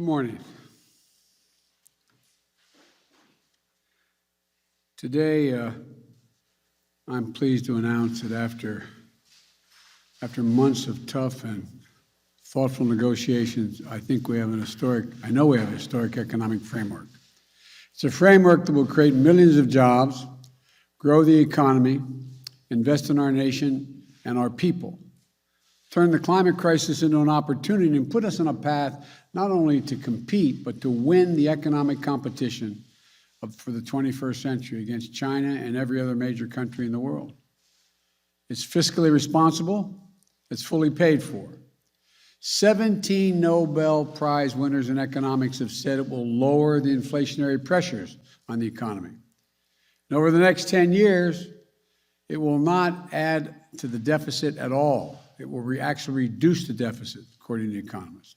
Good morning. Today, I'm pleased to announce that after months of tough and thoughtful negotiations, I know we have a historic economic framework. It's a framework that will create millions of jobs, grow the economy, invest in our nation and our people, turn the climate crisis into an opportunity and put us on a path not only to compete, but to win the economic competition for the 21st century against China and every other major country in the world. It's fiscally responsible. It's fully paid for. 17 Nobel Prize winners in economics have said it will lower the inflationary pressures on the economy. And over the next 10 years, it will not add to the deficit at all. It will actually reduce the deficit, according to economists.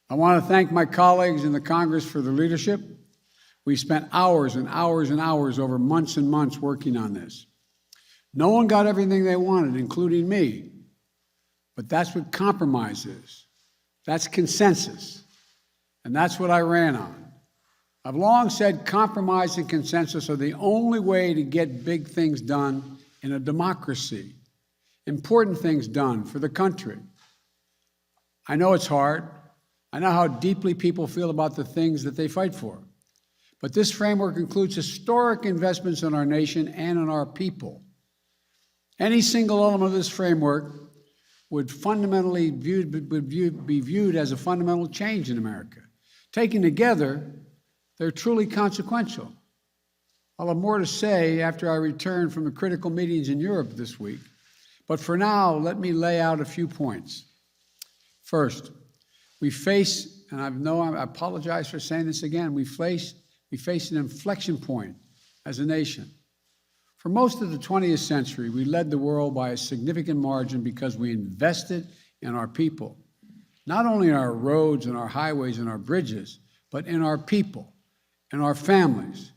I want to thank my colleagues in the Congress for their leadership. We spent hours and hours and hours over months and months working on this. No one got everything they wanted, including me. But that's what compromise is. That's consensus. And that's what I ran on. I've long said compromise and consensus are the only way to get big things done in a democracy, important things done for the country. I know it's hard. I know how deeply people feel about the things that they fight for. But this framework includes historic investments in our nation and in our people. Any single element of this framework would fundamentally be viewed as a fundamental change in America. Taken together, they're truly consequential. I'll have more to say after I return from the critical meetings in Europe this week. But for now, let me lay out a few points. First, we face, and I apologize for saying this again, we face an inflection point as a nation. For most of the 20th century, we led the world by a significant margin because we invested in our people, not only in our roads and our highways and our bridges, but in our people and our families.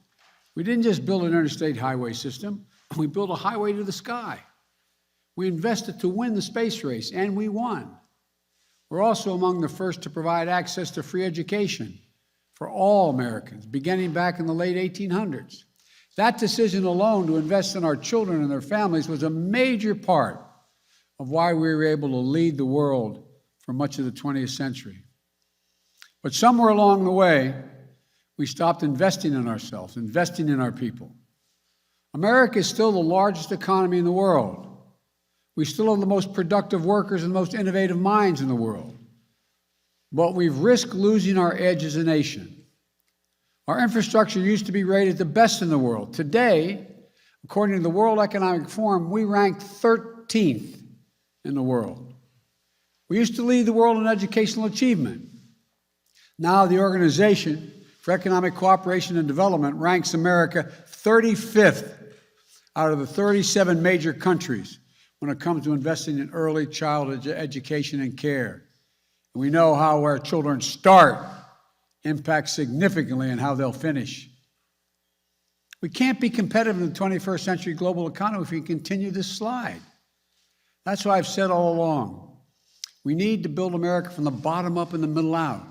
We didn't just build an interstate highway system, we built a highway to the sky. We invested to win the space race, and we won. We're also among the first to provide access to free education for all Americans, beginning back in the late 1800s. That decision alone to invest in our children and their families was a major part of why we were able to lead the world for much of the 20th century. But somewhere along the way, we stopped investing in ourselves, investing in our people. America is still the largest economy in the world. We still have the most productive workers and the most innovative minds in the world. But we've risked losing our edge as a nation. Our infrastructure used to be rated the best in the world. Today, according to the World Economic Forum, we rank 13th in the world. We used to lead the world in educational achievement. Now the Organization for Economic Cooperation and Development ranks America 35th out of the 37 major countries when it comes to investing in early childhood education and care. And we know how our children start impacts significantly on how they'll finish. We can't be competitive in the 21st century global economy if we continue this slide. That's why I've said all along, we need to build America from the bottom up and the middle out,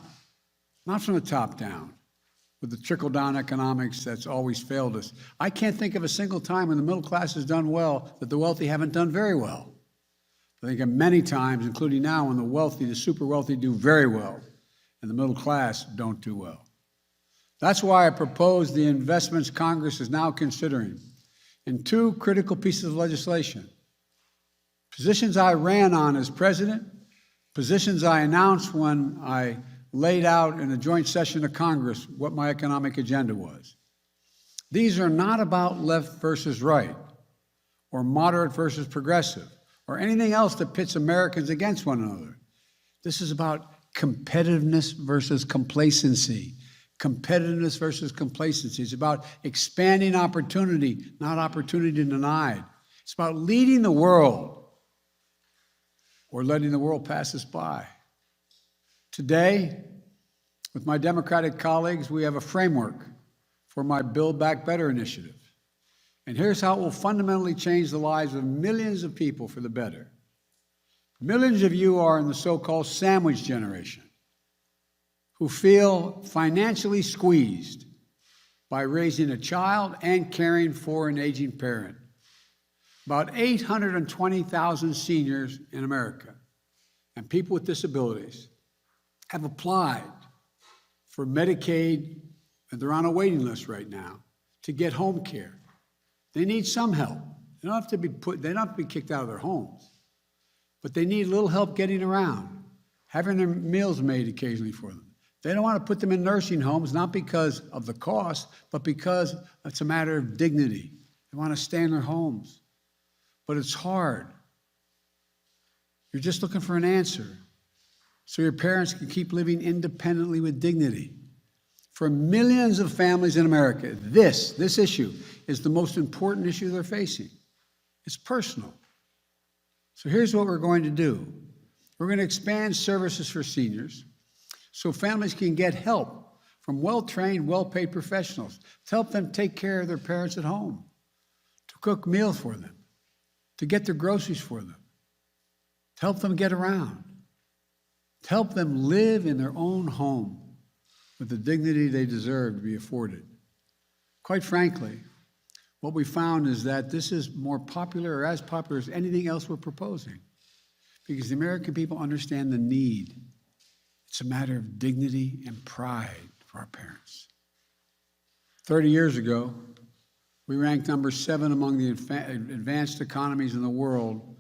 not from the top down, with the trickle-down economics that's always failed us. I can't think of a single time when the middle class has done well that the wealthy haven't done very well. I think of many times, including now, when the wealthy, the super wealthy, do very well, and the middle class don't do well. That's why I propose the investments Congress is now considering in two critical pieces of legislation. Positions I ran on as president, positions I announced when I laid out in a joint session of Congress what my economic agenda was. These are not about left versus right, or moderate versus progressive, or anything else that pits Americans against one another. This is about competitiveness versus complacency. Competitiveness versus complacency. It's about expanding opportunity, not opportunity denied. It's about leading the world or letting the world pass us by. Today, with my Democratic colleagues, we have a framework for my Build Back Better initiative. And here's how it will fundamentally change the lives of millions of people for the better. Millions of you are in the so-called sandwich generation, who feel financially squeezed by raising a child and caring for an aging parent. About 820,000 seniors in America and people with disabilities have applied for Medicaid, and they're on a waiting list right now to get home care. They need some help. They don't have to be kicked out of their homes, but they need a little help getting around, having their meals made occasionally for them. They don't want to put them in nursing homes, not because of the cost, but because it's a matter of dignity. They want to stay in their homes. But it's hard. You're just looking for an answer so your parents can keep living independently with dignity. For millions of families in America, this issue is the most important issue they're facing. It's personal. So here's what we're going to do. We're going to expand services for seniors so families can get help from well-trained, well-paid professionals to help them take care of their parents at home, to cook meals for them, to get their groceries for them, to help them get around, to help them live in their own home with the dignity they deserve to be afforded. Quite frankly, what we found is that this is more popular or as popular as anything else we're proposing because the American people understand the need. It's a matter of dignity and pride for our parents. 30 years ago, we ranked number 7 among the advanced economies in the world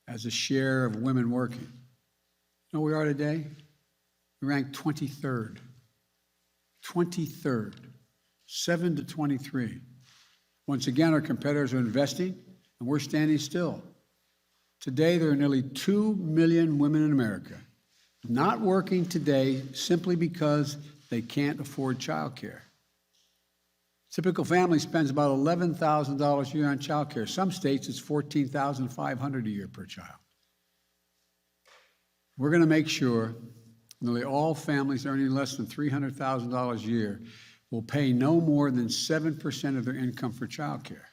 as a share of women working. You know where we are today? We ranked 23rd. 23rd. 7 to 23. Once again, our competitors are investing, and we're standing still. Today, there are nearly 2 million women in America not working today simply because they can't afford childcare. Typical family spends about $11,000 a year on childcare. Some states, it's $14,500 a year per child. We're going to make sure nearly all families earning less than $300,000 a year will pay no more than 7% of their income for childcare.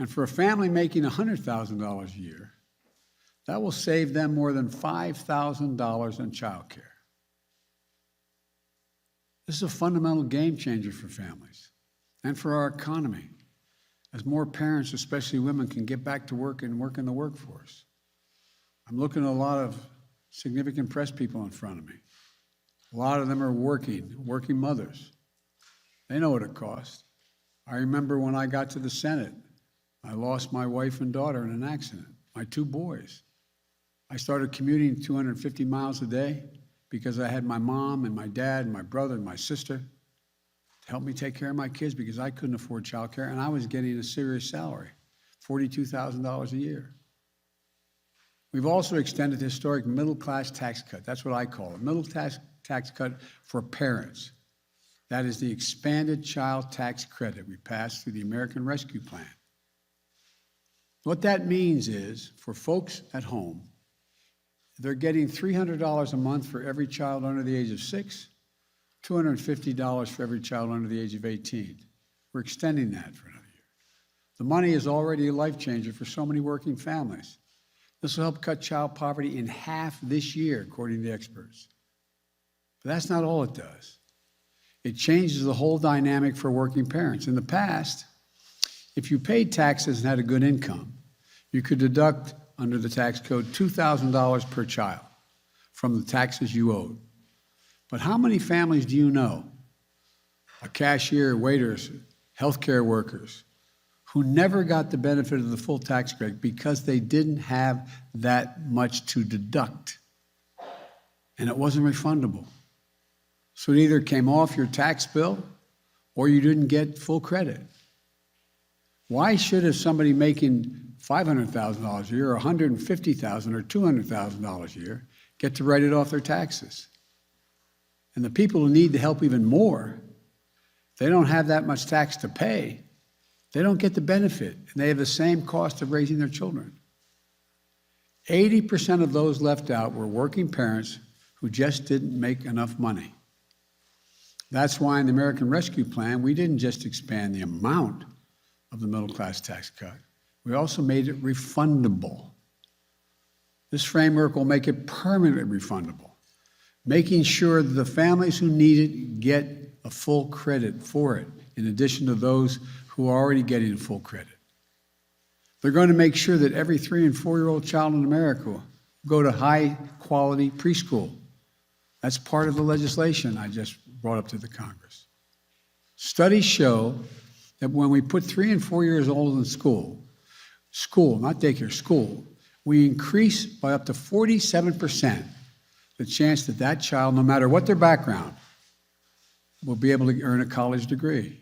And for a family making $100,000 a year, that will save them more than $5,000 on childcare. This is a fundamental game changer for families and for our economy, as more parents, especially women, can get back to work and work in the workforce. I'm looking at a lot of significant press people in front of me. A lot of them are working mothers. They know what it costs. I remember when I got to the Senate, I lost my wife and daughter in an accident, my 2 boys. I started commuting 250 miles a day because I had my mom and my dad and my brother and my sister to help me take care of my kids because I couldn't afford childcare, and I was getting a serious salary, $42,000 a year. We've also extended the historic middle-class tax cut. That's what I call it, middle-class tax cut for parents. That is the expanded child tax credit we passed through the American Rescue Plan. What that means is, for folks at home, they're getting $300 a month for every child under the age of 6, $250 for every child under the age of 18. We're extending that for another year. The money is already a life changer for so many working families. This will help cut child poverty in half this year, according to experts. But that's not all it does. It changes the whole dynamic for working parents. In the past, if you paid taxes and had a good income, you could deduct under the tax code $2,000 per child from the taxes you owed. But how many families do you know, a cashier, waiters, healthcare workers, who never got the benefit of the full tax credit because they didn't have that much to deduct, and it wasn't refundable? So it either came off your tax bill or you didn't get full credit. Why should somebody making $500,000 a year or $150,000 or $200,000 a year get to write it off their taxes? And the people who need the help even more, they don't have that much tax to pay. They don't get the benefit, and they have the same cost of raising their children. 80% of those left out were working parents who just didn't make enough money. That's why in the American Rescue Plan, we didn't just expand the amount of the middle-class tax cut. We also made it refundable. This framework will make it permanently refundable, making sure that the families who need it get a full credit for it, in addition to those who are already getting full credit. They're going to make sure that every 3- and 4-year-old child in America will go to high-quality preschool. That's part of the legislation I just brought up to the Congress. Studies show that when we put 3 and 4 years old in school, not daycare, school, we increase by up to 47% the chance that that child, no matter what their background, will be able to earn a college degree.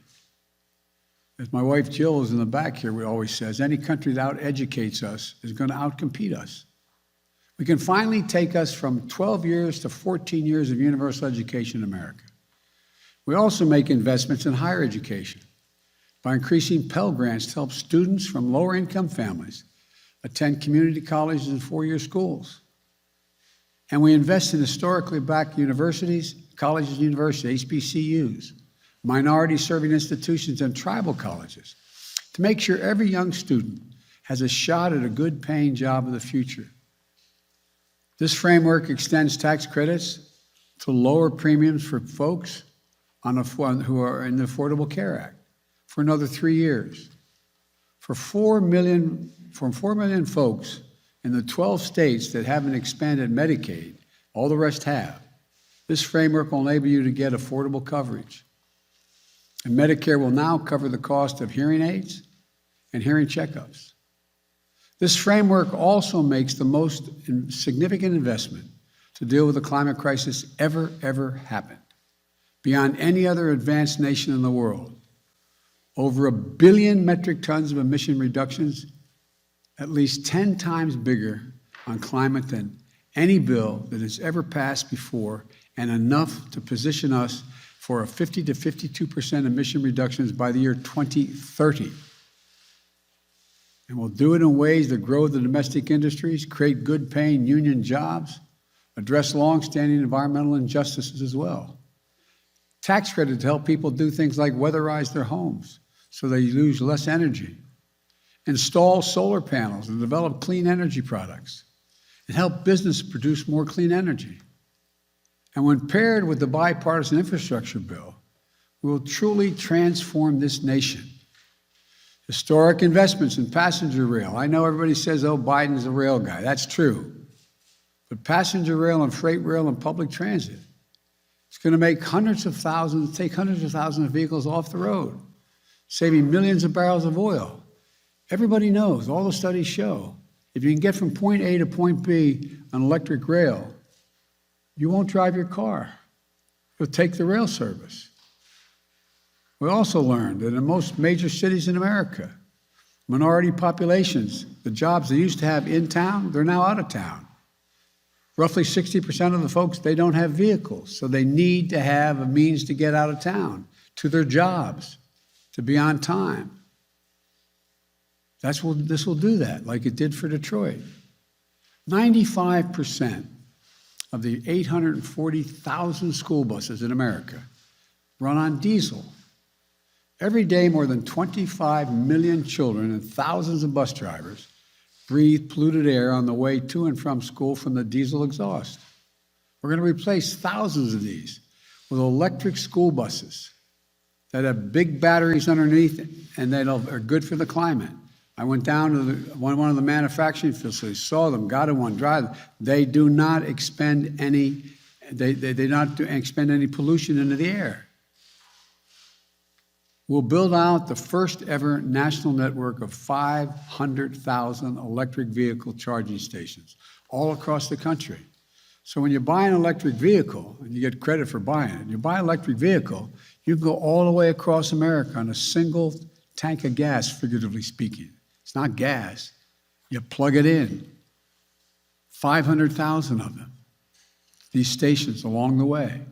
As my wife Jill is in the back here, always says, any country that out-educates us is going to outcompete us. We can finally take us from 12 years to 14 years of universal education in America. We also make investments in higher education by increasing Pell Grants to help students from lower-income families attend community colleges and 4-year schools. And we invest in historically black universities, colleges and universities, HBCUs, minority-serving institutions, and tribal colleges to make sure every young student has a shot at a good-paying job of the future. This framework extends tax credits to lower premiums for folks who are in the Affordable Care Act for another 3 years. For 4 million folks in the 12 states that haven't expanded Medicaid, all the rest have, this framework will enable you to get affordable coverage. And Medicare will now cover the cost of hearing aids and hearing checkups. This framework also makes the most significant investment to deal with the climate crisis ever happened, beyond any other advanced nation in the world. Over 1 billion metric tons of emission reductions, at least 10 times bigger on climate than any bill that has ever passed before, and enough to position us for a 50 to 52% emission reductions by the year 2030. And we'll do it in ways that grow the domestic industries, create good-paying union jobs, address long-standing environmental injustices as well. Tax credit to help people do things like weatherize their homes so they use less energy, install solar panels and develop clean energy products, and help business produce more clean energy. And when paired with the bipartisan infrastructure bill, we will truly transform this nation. Historic investments in passenger rail. I know everybody says, oh, Biden's a rail guy. That's true. But passenger rail and freight rail and public transit, it's going to make take hundreds of thousands of vehicles off the road, saving millions of barrels of oil. Everybody knows, all the studies show, if you can get from point A to point B on electric rail, you won't drive your car. You'll take the rail service. We also learned that in most major cities in America, minority populations, the jobs they used to have in town, they're now out of town. Roughly 60% of the folks, they don't have vehicles, so they need to have a means to get out of town, to their jobs, to be on time. This will do that, like it did for Detroit. 95% of the 840,000 school buses in America run on diesel. Every day, more than 25 million children and thousands of bus drivers breathe polluted air on the way to and from school from the diesel exhaust. We're going to replace thousands of these with electric school buses that have big batteries underneath and that are good for the climate. I went down to one of the manufacturing facilities, saw them, got in one, drive them. They do not expend any pollution into the air. We'll build out the first ever national network of 500,000 electric vehicle charging stations all across the country. So when you buy an electric vehicle, and you get credit for buying it, you buy an electric vehicle, you can go all the way across America on a single tank of gas, figuratively speaking. It's not gas. You plug it in. 500,000 of them, these stations along the way.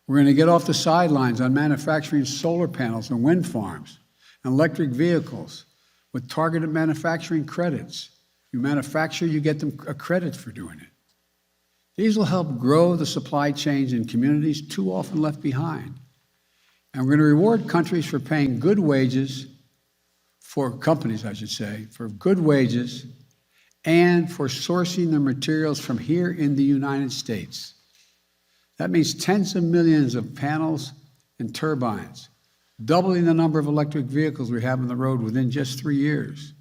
We're going to get off the sidelines on manufacturing solar panels and wind farms and electric vehicles with targeted manufacturing credits. You manufacture, you get them a credit for doing it. These will help grow the supply chains in communities too often left behind. And we're going to reward countries for paying good wages, for companies, I should say, for good wages and for sourcing their materials from here in the United States. That means tens of millions of panels and turbines, doubling the number of electric vehicles we have on the road within just 3 years.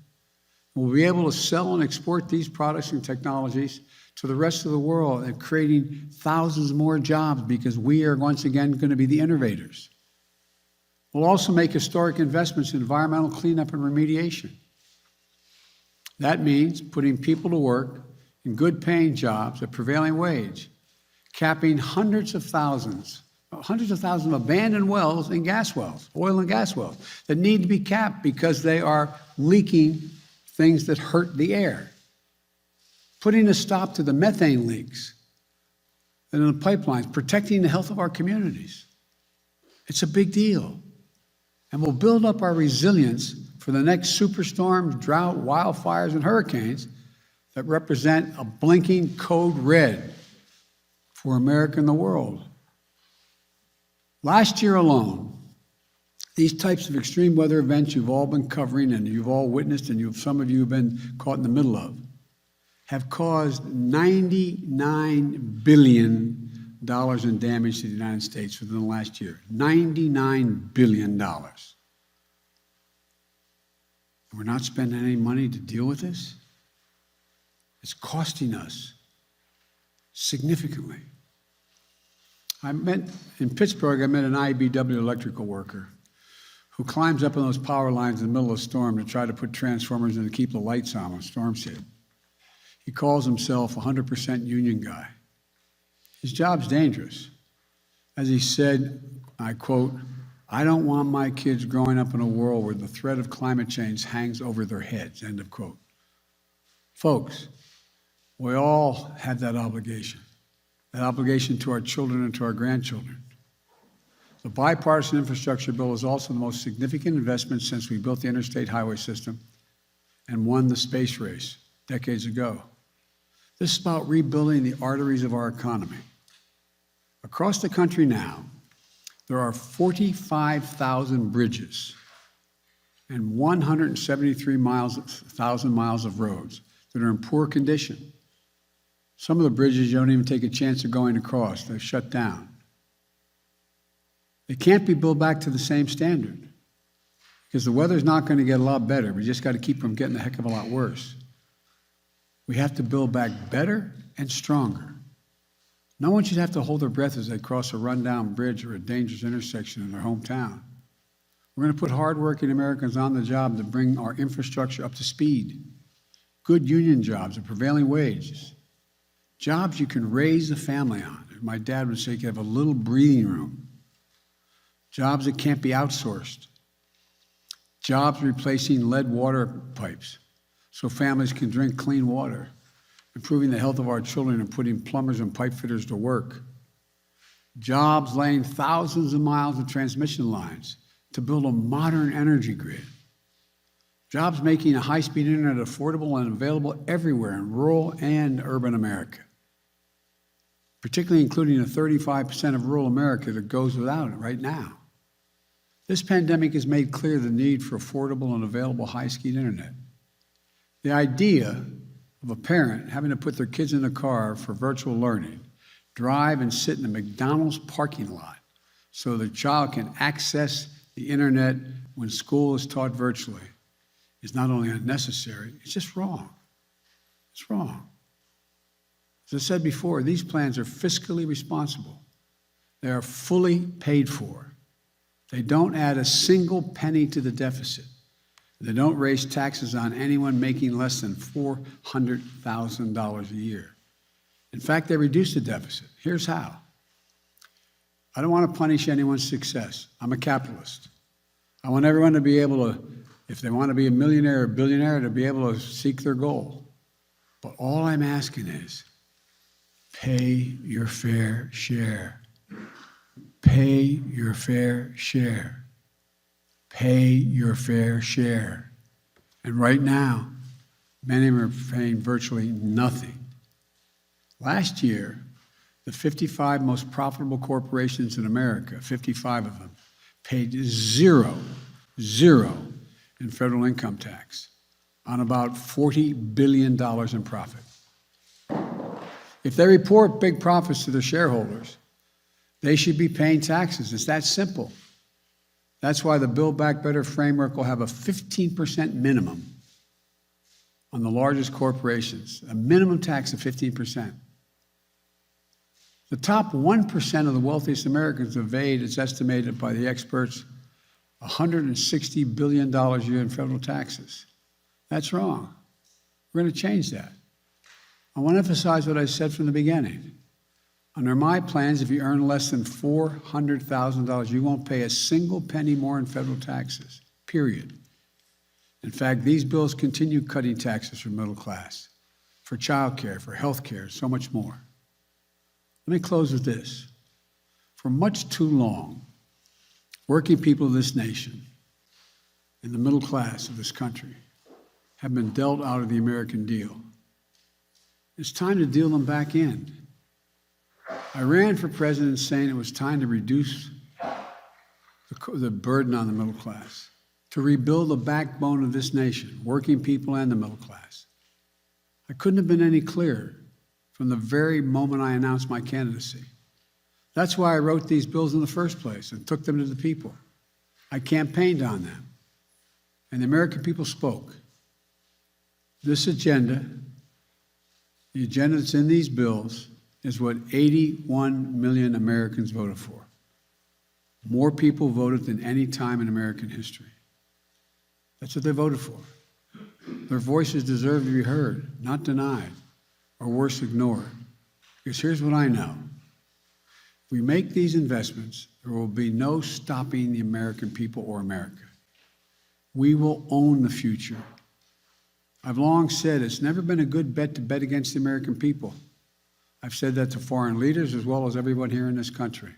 We'll be able to sell and export these products and technologies to the rest of the world and creating thousands more jobs because we are once again going to be the innovators. We'll also make historic investments in environmental cleanup and remediation. That means putting people to work in good-paying jobs at prevailing wage, capping hundreds of thousands of abandoned wells and gas wells, oil and gas wells, that need to be capped because they are leaking things that hurt the air. Putting a stop to the methane leaks and in the pipelines, protecting the health of our communities. It's a big deal. And we'll build up our resilience for the next superstorms, drought, wildfires, and hurricanes that represent a blinking code red for America and the world. Last year alone, these types of extreme weather events you've all been covering and you've all witnessed and some of you have been caught in the middle of have caused $99 billion in damage to the United States within the last year. $99 billion. And we're not spending any money to deal with this? It's costing us significantly. In Pittsburgh, I met an IBEW electrical worker who climbs up on those power lines in the middle of a storm to try to put transformers in to keep the lights on when storms hit. He calls himself a 100% union guy. His job's dangerous. As he said, I quote, "I don't want my kids growing up in a world where the threat of climate change hangs over their heads," end of quote. Folks, we all have that obligation to our children and to our grandchildren. The bipartisan infrastructure bill is also the most significant investment since we built the interstate highway system and won the space race decades ago. This is about rebuilding the arteries of our economy. Across the country now, there are 45,000 bridges and 173,000 miles of roads that are in poor condition. Some of the bridges you don't even take a chance of going across. They're shut down. They can't be built back to the same standard because the weather's not going to get a lot better. We just got to keep from getting a heck of a lot worse. We have to build back better and stronger. No one should have to hold their breath as they cross a rundown bridge or a dangerous intersection in their hometown. We're going to put hardworking Americans on the job to bring our infrastructure up to speed. Good union jobs at prevailing wages. Jobs you can raise a family on. My dad would say you can have a little breathing room. Jobs that can't be outsourced. Jobs replacing lead water pipes so families can drink clean water. Improving the health of our children and putting plumbers and pipe fitters to work. Jobs laying thousands of miles of transmission lines to build a modern energy grid. Jobs making a high-speed internet affordable and available everywhere in rural and urban America, particularly including the 35% of rural America that goes without it right now. This pandemic has made clear the need for affordable and available high-speed internet. The idea of a parent having to put their kids in a car for virtual learning, drive and sit in a McDonald's parking lot so their child can access the internet when school is taught virtually is not only unnecessary, it's just wrong. It's wrong. As I said before, these plans are fiscally responsible. They are fully paid for. They don't add a single penny to the deficit. They don't raise taxes on anyone making less than $400,000 a year. In fact, they reduce the deficit. Here's how. I don't want to punish anyone's success. I'm a capitalist. I want everyone to be able to, if they want to be a millionaire or billionaire, to be able to seek their goal. But all I'm asking is, pay your fair share. Pay your fair share. Pay your fair share. And right now, many of them are paying virtually nothing. Last year, the 55 most profitable corporations in America, 55 of them, paid zero in federal income tax on about $40 billion in profit. If they report big profits to their shareholders, They should be paying taxes. It's that simple. That's why the Build Back Better framework will have a 15% minimum on the largest corporations, a minimum tax of 15%. The top 1% of the wealthiest Americans evade, it's estimated by the experts, $160 billion a year in federal taxes. That's wrong. We're going to change that. I want to emphasize what I said from the beginning. Under my plans, if you earn less than $400,000, you won't pay a single penny more in federal taxes, period. In fact, these bills continue cutting taxes for middle class, for child care, for health care, so much more. Let me close with this. For much too long, working people of this nation and the middle class of this country have been dealt out of the American deal. It's time to deal them back in. I ran for president saying it was time to reduce the burden on the middle class, to rebuild the backbone of this nation, working people and the middle class. I couldn't have been any clearer from the very moment I announced my candidacy. That's why I wrote these bills in the first place and took them to the people. I campaigned on them, and the American people spoke. This agenda, the agenda that's in these bills, is what 81 million Americans voted for. More people voted than any time in American history. That's what they voted for. Their voices deserve to be heard, not denied, or worse, ignored. Because here's what I know. If we make these investments, there will be no stopping the American people or America. We will own the future. I've long said it's never been a good bet to bet against the American people. I've said that to foreign leaders as well as everyone here in this country,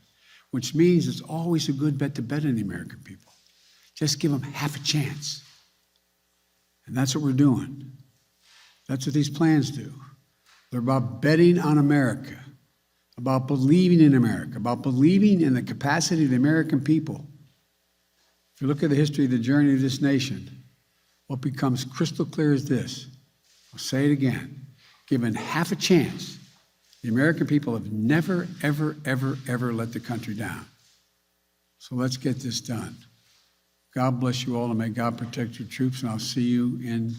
which means it's always a good bet to bet on the American people. Just give them half a chance. And that's what we're doing. That's what these plans do. They're about betting on America, about believing in America, about believing in the capacity of the American people. If you look at the history of the journey of this nation, what becomes crystal clear is this. I'll say it again. Given half a chance, the American people have never, ever, ever, ever let the country down. So let's get this done. God bless you all, and may God protect your troops, and I'll see you in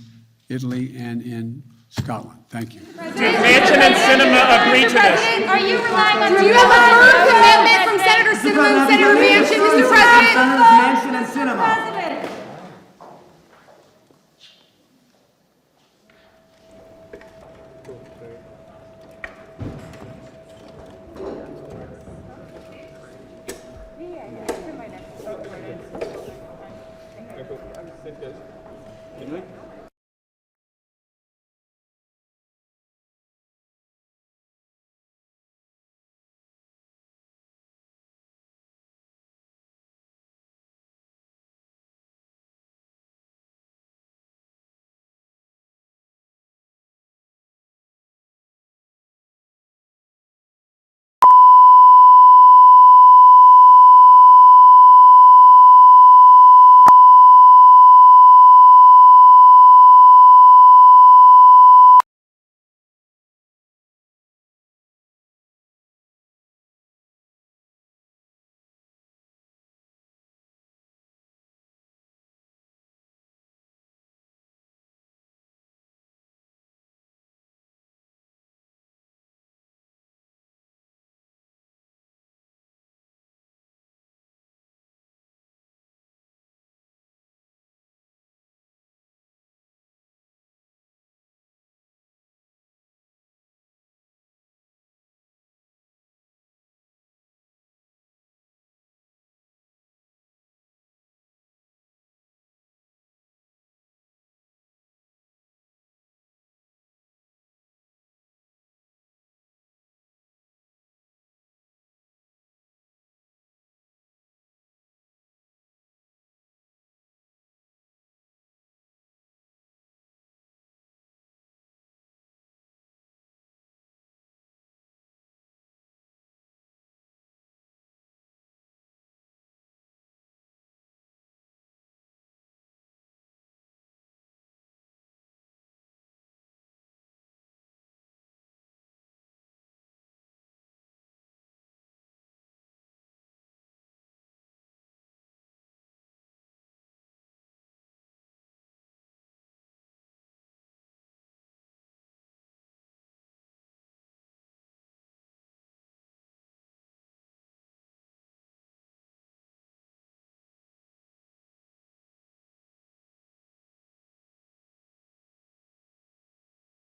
Italy and in Scotland. Thank you. Manchin and Sinema agree to this. Are you relying on? Do you have a firm commitment from Senator Sinema and Senator Manchin, Mr. President? Senators Manchin and Sinema. Good.